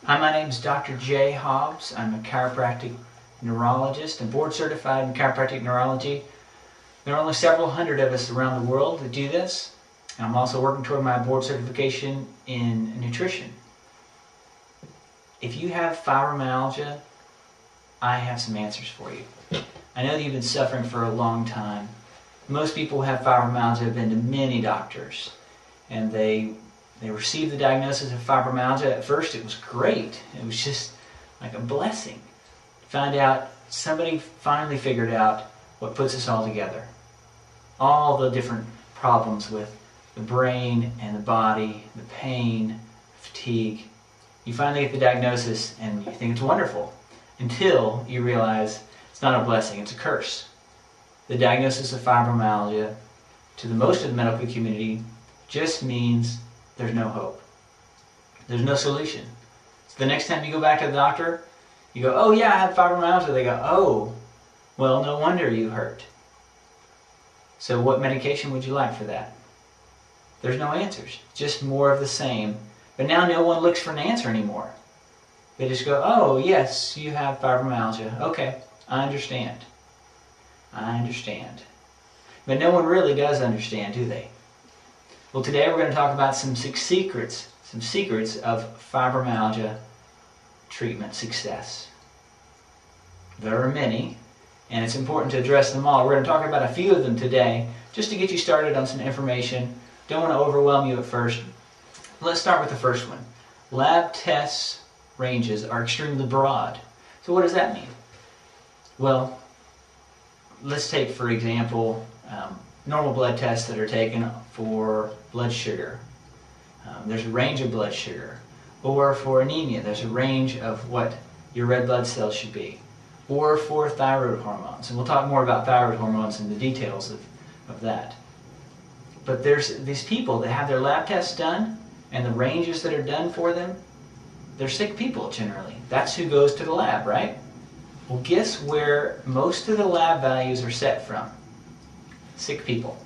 Hi, my name is Dr. Jay Hobbs. I'm a chiropractic neurologist and board certified in chiropractic neurology. There are only several hundred of us around the world that do this. I'm also working toward my board certification in nutrition. If you have fibromyalgia, I have some answers for you. I know that you've been suffering for a long time. Most people who have fibromyalgia have been to many doctors, and they received the diagnosis of fibromyalgia. At first it was great. It was just like a blessing. Find out somebody finally figured out what puts us all together. All the different problems with the brain and the body, the pain, fatigue. You finally get the diagnosis and you think it's wonderful until you realize it's not a blessing, it's a curse. The diagnosis of fibromyalgia to the most of the medical community just means there's no hope. There's no solution. So the next time you go back to the doctor, you go, oh yeah, I have fibromyalgia. They go, oh, well, no wonder you hurt. So what medication would you like for that? There's no answers, just more of the same. But now no one looks for an answer anymore. They just go, oh yes, you have fibromyalgia. Okay, I understand. I understand. But no one really does understand, do they? Well, today we're going to talk about some secrets of fibromyalgia treatment success. There are many, and it's important to address them all. We're going to talk about a few of them today, just to get you started on some information. Don't want to overwhelm you at first. Let's start with the first one. Lab tests ranges are extremely broad. So what does that mean? Well, let's take, for example, normal blood tests that are taken for blood sugar. There's a range of blood sugar. Or for anemia, there's a range of what your red blood cells should be. Or for thyroid hormones. And we'll talk more about thyroid hormones and the details of that. But there's these people that have their lab tests done, and the ranges that are done for them, they're sick people generally. That's who goes to the lab, right? Well, guess where most of the lab values are set from? Sick people.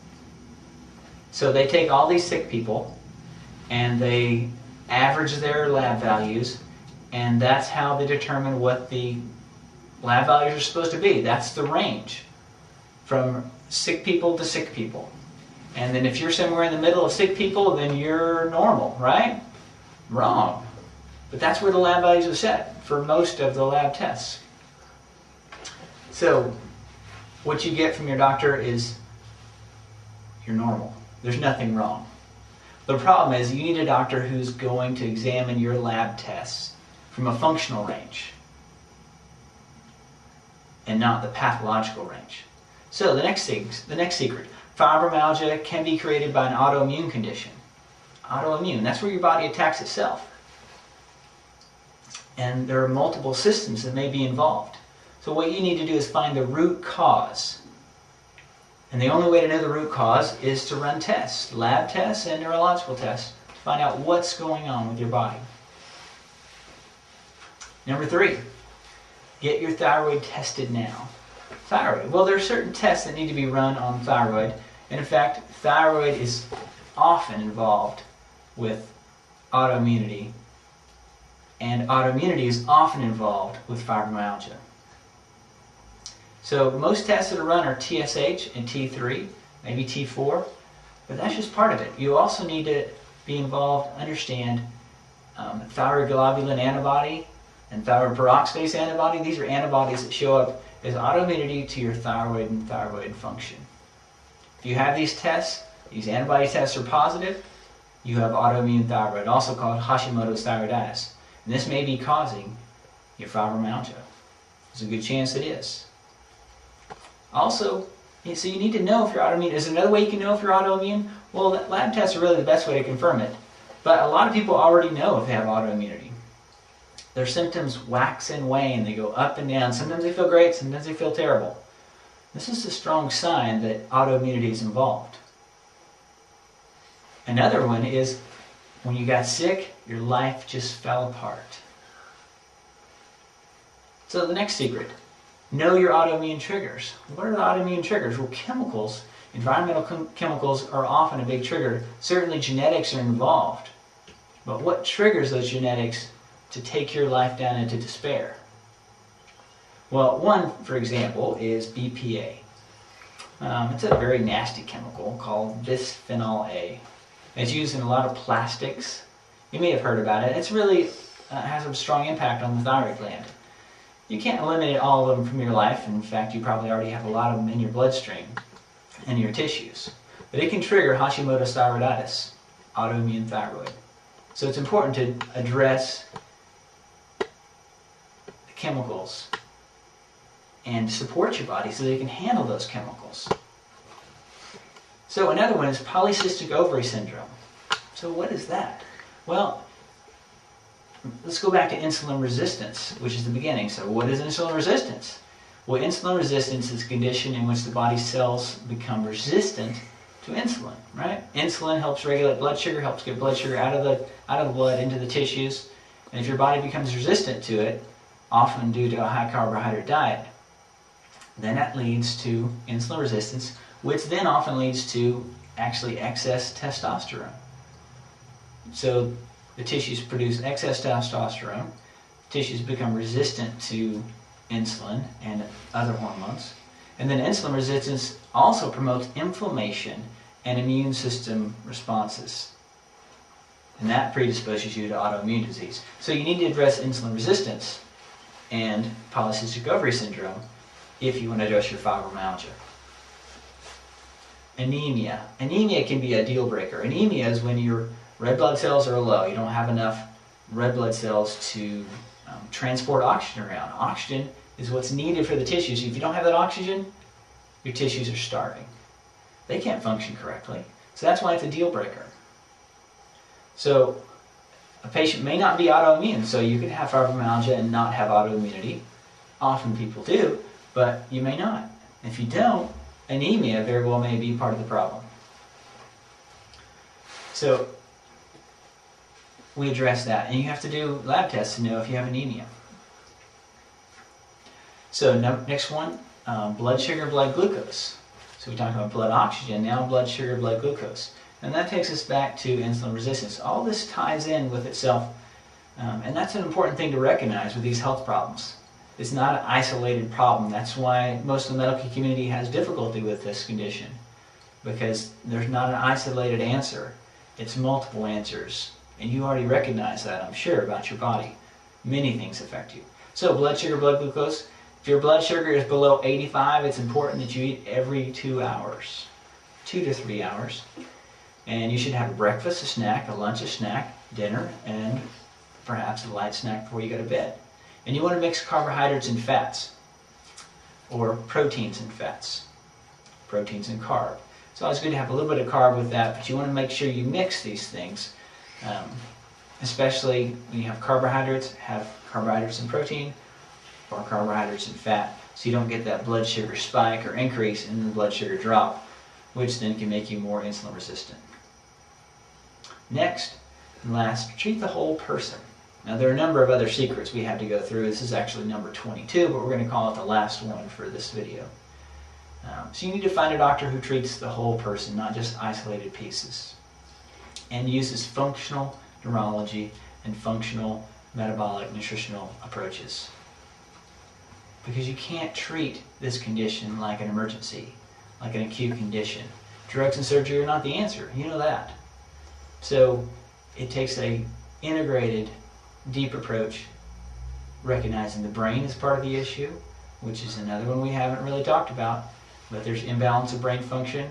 So they take all these sick people and they average their lab values, and that's how they determine what the lab values are supposed to be. That's the range from sick people to sick people. And then if you're somewhere in the middle of sick people, then you're normal, right? Wrong. But that's where the lab values are set for most of the lab tests. So what you get from your doctor is you're normal. There's nothing wrong. The problem is you need a doctor who's going to examine your lab tests from a functional range and not the pathological range. So the next secret, fibromyalgia can be created by an autoimmune condition. Autoimmune, that's where your body attacks itself. And there are multiple systems that may be involved. So what you need to do is find the root cause. And the only way to know the root cause is to run tests, lab tests and neurological tests, to find out what's going on with your body. Number 3, get your thyroid tested now. Thyroid. Well, there are certain tests that need to be run on thyroid. And in fact, thyroid is often involved with autoimmunity. And autoimmunity is often involved with fibromyalgia. So most tests that are run are TSH and T3, maybe T4, but that's just part of it. You also need to be involved, understand thyroid globulin antibody and thyroid peroxidase antibody. These are antibodies that show up as autoimmunity to your thyroid and thyroid function. If you have these tests, these antibody tests are positive, you have autoimmune thyroid, also called Hashimoto's thyroiditis. And this may be causing your fibromyalgia. There's a good chance it is. Also, so you need to know if you're autoimmune. Is there another way you can know if you're autoimmune? Well, lab tests are really the best way to confirm it. But a lot of people already know if they have autoimmunity. Their symptoms wax and wane. They go up and down. Sometimes they feel great, sometimes they feel terrible. This is a strong sign that autoimmunity is involved. Another one is when you got sick, your life just fell apart. So the next secret. Know your autoimmune triggers. What are the autoimmune triggers? Well, chemicals, environmental chemicals are often a big trigger. Certainly genetics are involved. But what triggers those genetics to take your life down into despair? Well, one, for example, is BPA. It's a very nasty chemical called bisphenol A. It's used in a lot of plastics. You may have heard about it. It's really has a strong impact on the thyroid gland. You can't eliminate all of them from your life. In fact, you probably already have a lot of them in your bloodstream and your tissues. But it can trigger Hashimoto's thyroiditis, autoimmune thyroid. So it's important to address the chemicals and support your body so that it can handle those chemicals. So another one is polycystic ovary syndrome. So what is that? Well, let's go back to insulin resistance, which is the beginning. So what is insulin resistance? Well, insulin resistance is a condition in which the body's cells become resistant to insulin, right? Insulin helps regulate blood sugar, helps get blood sugar out of the blood into the tissues. And if your body becomes resistant to it, often due to a high carbohydrate diet, then that leads to insulin resistance, which then often leads to actually excess testosterone. So the tissues produce excess testosterone, tissues become resistant to insulin and other hormones, and then insulin resistance also promotes inflammation and immune system responses. And that predisposes you to autoimmune disease. So you need to address insulin resistance and polycystic ovary syndrome if you want to address your fibromyalgia. Anemia. Anemia can be a deal breaker. Anemia is when your red blood cells are low. You don't have enough red blood cells to transport oxygen around. Oxygen is what's needed for the tissues. If you don't have that oxygen, your tissues are starving. They can't function correctly. So that's why it's a deal breaker. So a patient may not be autoimmune, so you can have fibromyalgia and not have autoimmunity. Often people do, but you may not. If you don't, anemia very well may be part of the problem. So we address that, and you have to do lab tests to know if you have anemia. So next one, blood sugar, blood glucose. So we talked about blood oxygen, now blood sugar, blood glucose. And that takes us back to insulin resistance. All this ties in with itself, and that's an important thing to recognize with these health problems. It's not an isolated problem. That's why most of the medical community has difficulty with this condition, because there's not an isolated answer. It's multiple answers. And you already recognize that, I'm sure, about your body. Many things affect you. So blood sugar, blood glucose. If your blood sugar is below 85, it's important that you eat every 2 hours, 2 to 3 hours. And you should have a breakfast, a snack, a lunch, a snack, dinner, and perhaps a light snack before you go to bed. And you want to mix carbohydrates and fats, or proteins and fats, proteins and carb. So it's good to have a little bit of carb with that, but you want to make sure you mix these things, especially when you have carbohydrates and protein, or carbohydrates and fat, so you don't get that blood sugar spike or increase in the blood sugar drop, which then can make you more insulin resistant. Next and last, treat the whole person. Now there are a number of other secrets we have to go through. This is actually number 22, but we're going to call it the last one for this video. So you need to find a doctor who treats the whole person, not just isolated pieces, and uses functional neurology and functional metabolic nutritional approaches. Because you can't treat this condition like an emergency, like an acute condition. Drugs and surgery are not the answer. You know that. So it takes an integrated, deep approach, recognizing the brain is part of the issue, which is another one we haven't really talked about, but there's imbalance of brain function.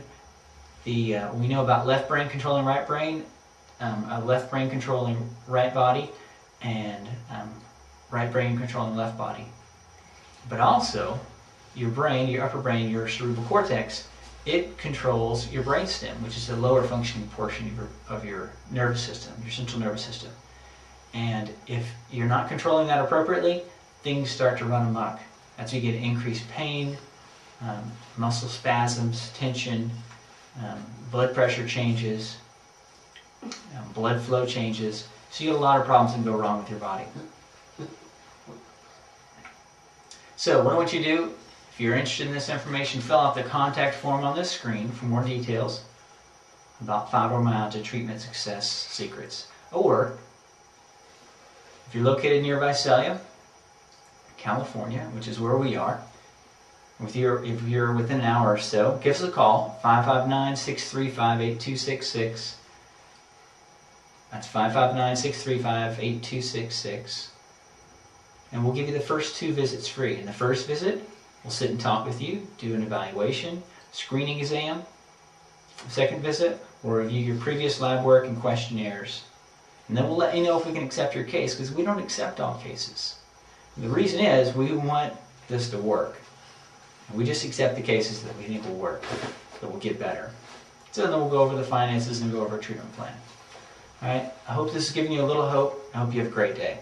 We know about left brain controlling right brain, left brain controlling right body, and right brain controlling left body. But also, your brain, your upper brain, your cerebral cortex, it controls your brainstem, which is the lower functioning portion of your nervous system, your central nervous system. And if you're not controlling that appropriately, things start to run amok. That's when you get increased pain, muscle spasms, tension, blood pressure changes, blood flow changes. So you get a lot of problems that go wrong with your body. So what I want you to do, if you're interested in this information, fill out the contact form on this screen for more details about fibromyalgia treatment success secrets. Or If you're located near Visalia, California, which is where we are, if you're within an hour or so, give us a call, 559-635-8266. That's 559-635-8266. And we'll give you the first 2 visits free. In the first visit, we'll sit and talk with you, do an evaluation, screening exam. The second visit, we'll review your previous lab work and questionnaires. And then we'll let you know if we can accept your case, because we don't accept all cases. The reason is we want this to work. And we just accept the cases that we think will work, that will get better. So then we'll go over the finances and go over a treatment plan. All right, I hope this has given you a little hope. I hope you have a great day.